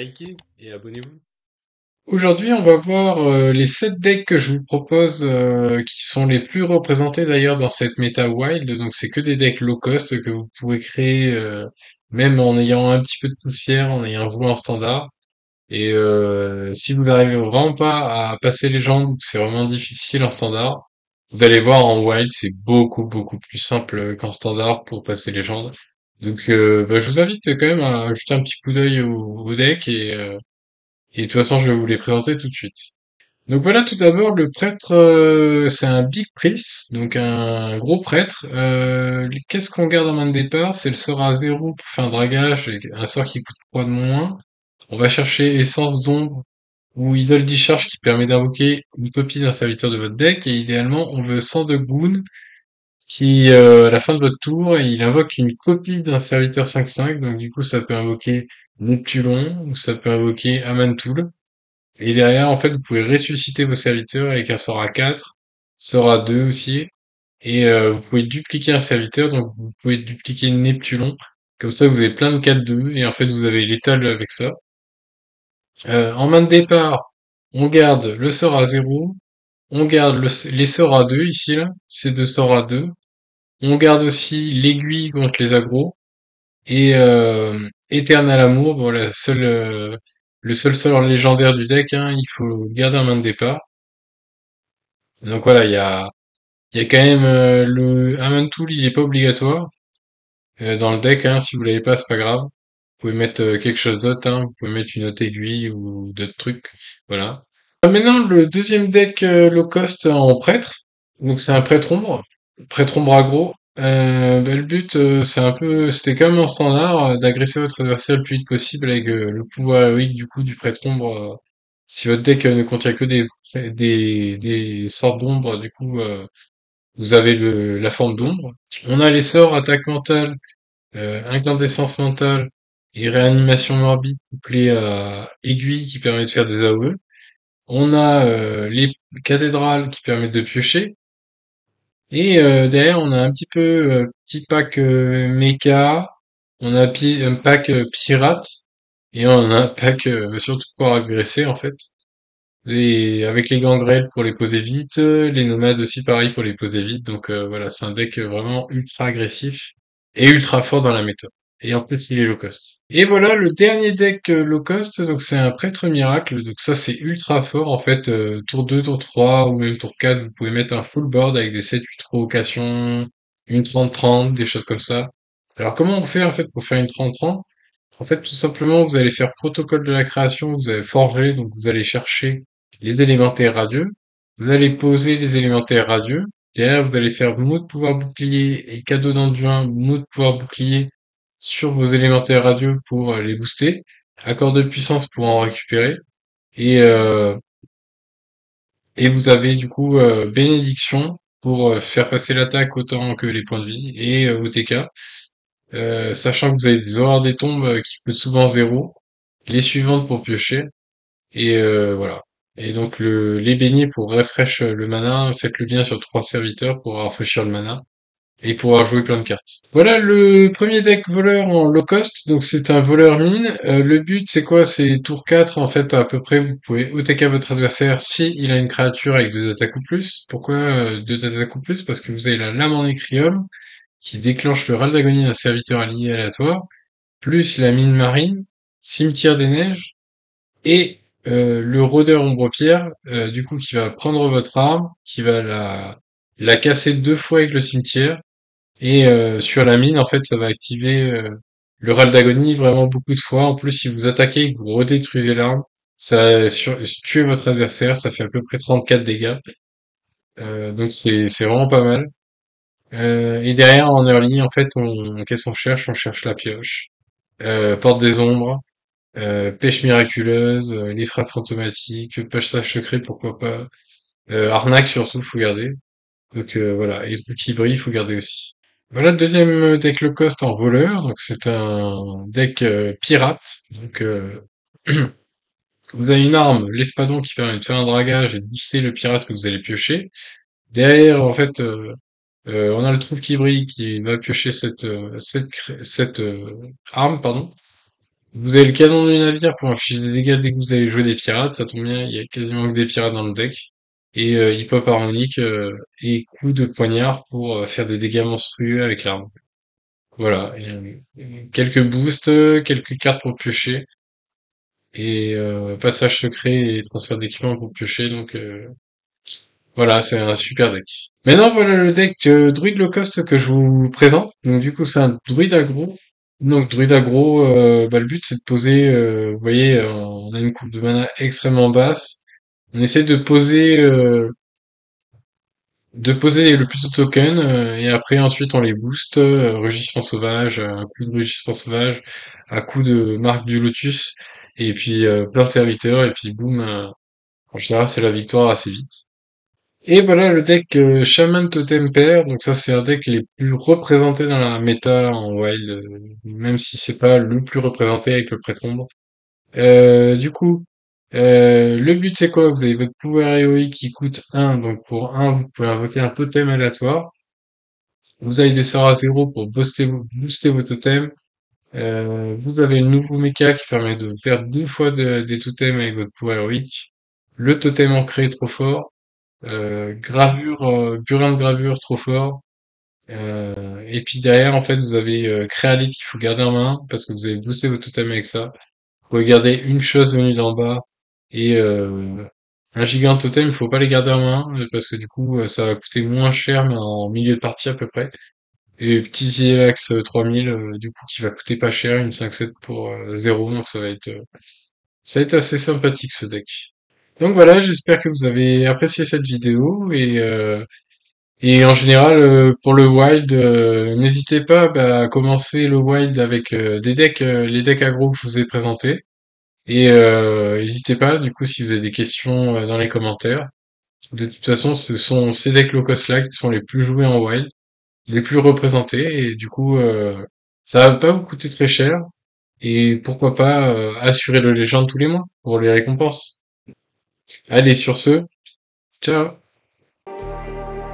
likez et abonnez-vous. Aujourd'hui, on va voir les 7 decks que je vous propose, qui sont les plus représentés d'ailleurs dans cette méta wild. Donc c'est que des decks low cost que vous pouvez créer même en ayant un petit peu de poussière, en ayant joué en standard. Et si vous n'arrivez vraiment pas à passer les jambes, c'est vraiment difficile en standard. Vous allez voir en wild, c'est beaucoup plus simple qu'en standard pour passer les jambes. Donc je vous invite quand même à jeter un petit coup d'œil au deck et de toute façon, je vais vous les présenter tout de suite. Donc voilà, tout d'abord, le prêtre, c'est un big priest, donc un gros prêtre. Qu'est-ce qu'on garde en main de départ? C'est le sort à 0 pour faire un dragage, et un sort qui coûte 3 de moins. On va chercher Essence d'ombre ou Idole Discharge qui permet d'invoquer une copie d'un serviteur de votre deck, et idéalement, on veut 100 de Goon qui, à la fin de votre tour, il invoque une copie d'un serviteur 5/5, donc du coup, ça peut invoquer Neptulon, ou ça peut invoquer Amantul. Et derrière, en fait, vous pouvez ressusciter vos serviteurs avec un sort à 4, sort à 2 aussi, et vous pouvez dupliquer un serviteur, donc vous pouvez dupliquer Neptulon. Comme ça, vous avez plein de 4/2, et en fait, vous avez l'étal avec ça. En main de départ, on garde le sort à 0, on garde les sorts à 2 ici, là, ces deux sorts à 2. On garde aussi l'aiguille contre les agros, et Éternel Amour, bon, le seul sort légendaire du deck, hein, il faut le garder en main de départ. Donc voilà, il y a quand même le Hammond Tool, il est pas obligatoire dans le deck, hein, si vous l'avez pas, c'est pas grave. Vous pouvez mettre quelque chose d'autre, hein, vous pouvez mettre une autre aiguille ou d'autres trucs, voilà. Maintenant, le deuxième deck low cost en prêtre, donc c'est un prêtre ombre aggro. Le but, c'est un peu, c'était comme en standard, d'agresser votre adversaire le plus vite possible avec le pouvoir héroïque du coup du prêtre ombre. Si votre deck ne contient que des sorts d'ombre, du coup, vous avez la forme d'ombre. On a les sorts attaque mentale, incandescence mentale et réanimation morbide couplé à aiguille qui permet de faire des AOE. On a les cathédrales qui permettent de piocher. Et derrière, on a un petit peu petit pack mecha. On a un pack pirate. Et on a un pack surtout pour agresser en fait. Avec les gangrels pour les poser vite, les nomades aussi pareil pour les poser vite. Donc voilà, c'est un deck vraiment ultra agressif et ultra fort dans la méta. Et en plus, il est low cost. Et voilà le dernier deck low cost, donc c'est un prêtre miracle. Donc ça c'est ultra fort en fait. Tour 2, tour 3 ou même tour 4, vous pouvez mettre un full board avec des 7-8 provocations, une 30-30, des choses comme ça. Alors comment on fait en fait pour faire une 30-30? En fait, tout simplement, vous allez faire protocole de la création, vous allez forger, donc vous allez chercher les élémentaires radieux, vous allez poser les élémentaires radieux, derrière vous allez faire mot de pouvoir bouclier et cadeau d'enduit, mot de pouvoir bouclier sur vos élémentaires radieux pour les booster, accord de puissance pour en récupérer, et, euh, et vous avez du coup bénédiction pour faire passer l'attaque autant que les points de vie, et OTK. Sachant que vous avez des horreurs des tombes qui coûtent souvent 0, les suivantes pour piocher, et voilà. Et donc les beignets pour refresh le mana, faites-le bien sur 3 serviteurs pour rafraîchir le mana, et pouvoir jouer plein de cartes. Voilà le premier deck voleur en low cost, donc c'est un voleur mine. Le but c'est quoi? C'est tour 4 en fait à peu près, vous pouvez OTK votre adversaire si il a une créature avec 2 attaques ou plus. Pourquoi 2 attaques ou plus? Parce que vous avez la lame en écrium, qui déclenche le râle d'agonie d'un serviteur allié aléatoire, plus la mine marine, cimetière des neiges, et le rôdeur ombre-pierre, du coup, qui va prendre votre arme, qui va la casser 2 fois avec le cimetière, et sur la mine, en fait, ça va activer le râle d'agonie vraiment beaucoup de fois. En plus, si vous attaquez et que vous redétruisez l'arme, ça va tuer votre adversaire, ça fait à peu près 34 dégâts. Donc c'est vraiment pas mal. Et derrière, en early, en fait, qu'est-ce qu'on cherche? On cherche la pioche, porte des ombres, pêche miraculeuse, les frappes fantomatiques, passage secret, pourquoi pas, arnaque surtout, faut garder. Donc voilà, et le truc qui brille, faut garder aussi. Voilà le deuxième deck low cost en voleur, donc c'est un deck pirate. Donc vous avez une arme, l'espadon, qui permet de faire un dragage et de booster le pirate que vous allez piocher. Derrière, en fait, on a le trou qui brille qui va piocher cette arme, pardon. Vous avez le canon du navire pour infliger des dégâts dès que vous allez jouer des pirates, ça tombe bien, il y a quasiment que des pirates dans le deck. Et hip-hop harmonique et coup de poignard pour faire des dégâts monstrueux avec l'arme. Voilà, et, quelques boosts, quelques cartes pour piocher, et passage secret et transfert d'équipement pour piocher, donc voilà, c'est un super deck. Maintenant, voilà le deck druide low cost que je vous présente. Donc du coup, c'est un druide aggro. Donc druide aggro, bah, le but c'est de poser, vous voyez, on a une coupe de mana extrêmement basse. On essaie de poser le plus de tokens, et après ensuite on les booste, rugissement sauvage, un coup de rugissement sauvage, un coup de marque du lotus, et puis plein de serviteurs, et puis boum, en général c'est la victoire assez vite. Et voilà le deck Shaman Totem Pair, donc ça c'est un deck les plus représentés dans la méta en wild, même si c'est pas le plus représenté avec le prêtre-ombre. Du coup, le but c'est quoi? Vous avez votre pouvoir héroïque qui coûte 1, donc pour 1 vous pouvez invoquer un totem aléatoire. Vous avez des sorts à 0 pour booster vos totems. Vous avez le nouveau mecha qui permet de faire 2 fois des totems avec votre pouvoir héroïque. Le totem ancré est trop fort. Burin de gravure trop fort. Et puis derrière, en fait, vous avez Créalit qu'il faut garder en main parce que vous avez boosté vos totems avec ça. Vous pouvez garder une chose venue d'en bas et un gigant totem, il faut pas les garder en main parce que du coup, ça va coûter moins cher mais en milieu de partie à peu près. Et petit Zielax 3000, du coup, qui va coûter pas cher, une 5-7 pour 0, donc ça va être assez sympathique ce deck. Donc voilà, j'espère que vous avez apprécié cette vidéo et en général pour le wild, n'hésitez pas bah, à commencer le wild avec des decks, les decks aggro que je vous ai présentés et n'hésitez pas du coup si vous avez des questions dans les commentaires. De toute façon, ce sont ces decks low cost là qui sont les plus joués en wild, les plus représentés et du coup ça va pas vous coûter très cher et pourquoi pas assurer le légende tous les mois pour les récompenses. Allez sur ce, ciao.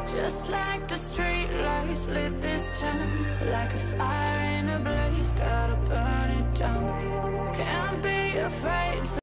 Just like the street lights lit this town, like a fire in a blaze, gotta burn it down. Can't be afraid to